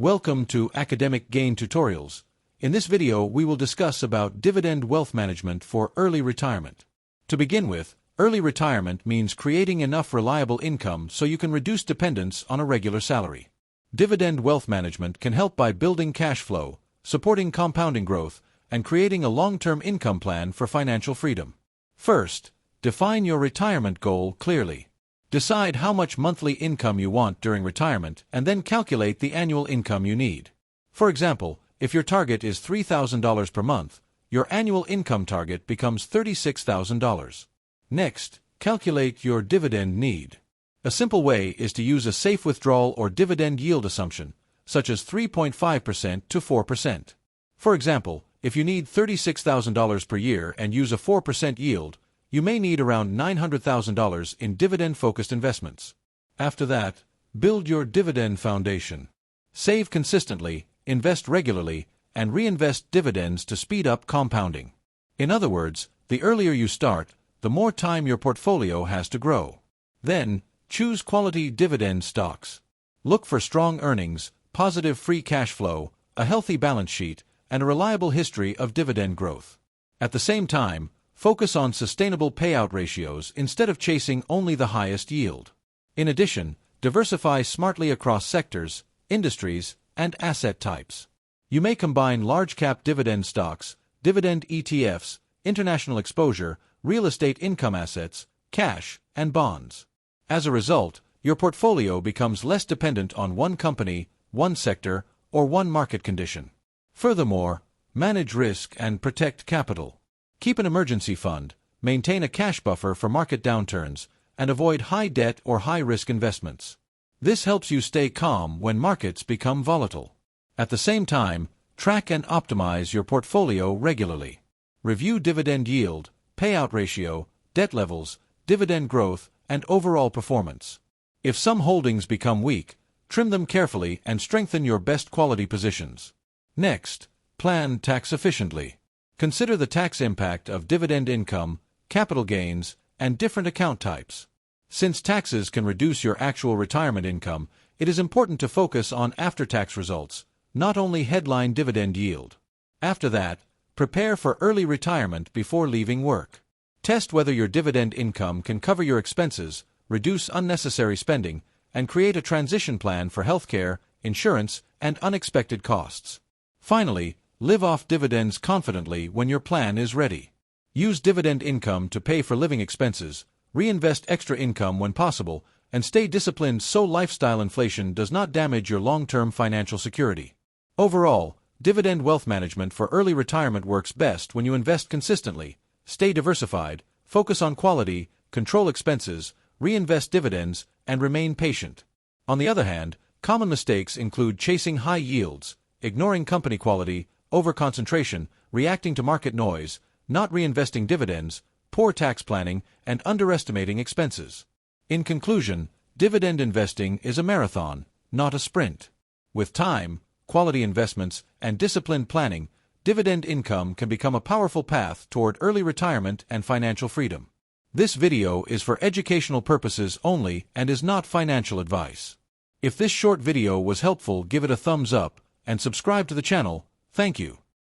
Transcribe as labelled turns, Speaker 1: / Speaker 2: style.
Speaker 1: Welcome to Academic Gain Tutorials. In this video, we will discuss about dividend wealth management for early retirement. To begin with, early retirement means creating enough reliable income so you can reduce dependence on a regular salary. Dividend wealth management can help by building cash flow, supporting compounding growth, and creating a long-term income plan for financial freedom. First, define your retirement goal clearly. Decide how much monthly income you want during retirement and then calculate the annual income you need. For example, if your target is $3,000 per month, your annual income target becomes $36,000. Next, calculate your dividend need. A simple way is to use a safe withdrawal or dividend yield assumption, such as 3.5% to 4%. For example, if you need $36,000 per year and use a 4% yield, you may need around $900,000 in dividend-focused investments. After that, build your dividend foundation. Save consistently, invest regularly, and reinvest dividends to speed up compounding. In other words, the earlier you start, the more time your portfolio has to grow. Then, choose quality dividend stocks. Look for strong earnings, positive free cash flow, a healthy balance sheet, and a reliable history of dividend growth. At the same time, focus on sustainable payout ratios instead of chasing only the highest yield. In addition, diversify smartly across sectors, industries, and asset types. You may combine large-cap dividend stocks, dividend ETFs, international exposure, real estate income assets, cash, and bonds. As a result, your portfolio becomes less dependent on one company, one sector, or one market condition. Furthermore, manage risk and protect capital. Keep an emergency fund, maintain a cash buffer for market downturns, and avoid high debt or high-risk investments. This helps you stay calm when markets become volatile. At the same time, track and optimize your portfolio regularly. Review dividend yield, payout ratio, debt levels, dividend growth, and overall performance. If some holdings become weak, trim them carefully and strengthen your best quality positions. Next, plan tax efficiently. Consider the tax impact of dividend income, capital gains, and different account types. Since taxes can reduce your actual retirement income, it is important to focus on after-tax results, not only headline dividend yield. After that, prepare for early retirement before leaving work. Test whether your dividend income can cover your expenses, reduce unnecessary spending, and create a transition plan for healthcare, insurance, and unexpected costs. Finally, live off dividends confidently when your plan is ready. Use dividend income to pay for living expenses, reinvest extra income when possible, and stay disciplined so lifestyle inflation does not damage your long-term financial security. Overall, dividend wealth management for early retirement works best when you invest consistently, stay diversified, focus on quality, control expenses, reinvest dividends, and remain patient. On the other hand, common mistakes include chasing high yields, ignoring company quality, over-concentration, reacting to market noise, not reinvesting dividends, poor tax planning, and underestimating expenses. In conclusion, dividend investing is a marathon, not a sprint. With time, quality investments, and disciplined planning, dividend income can become a powerful path toward early retirement and financial freedom. This video is for educational purposes only and is not financial advice. If this short video was helpful, give it a thumbs up and subscribe to the channel. Thank you.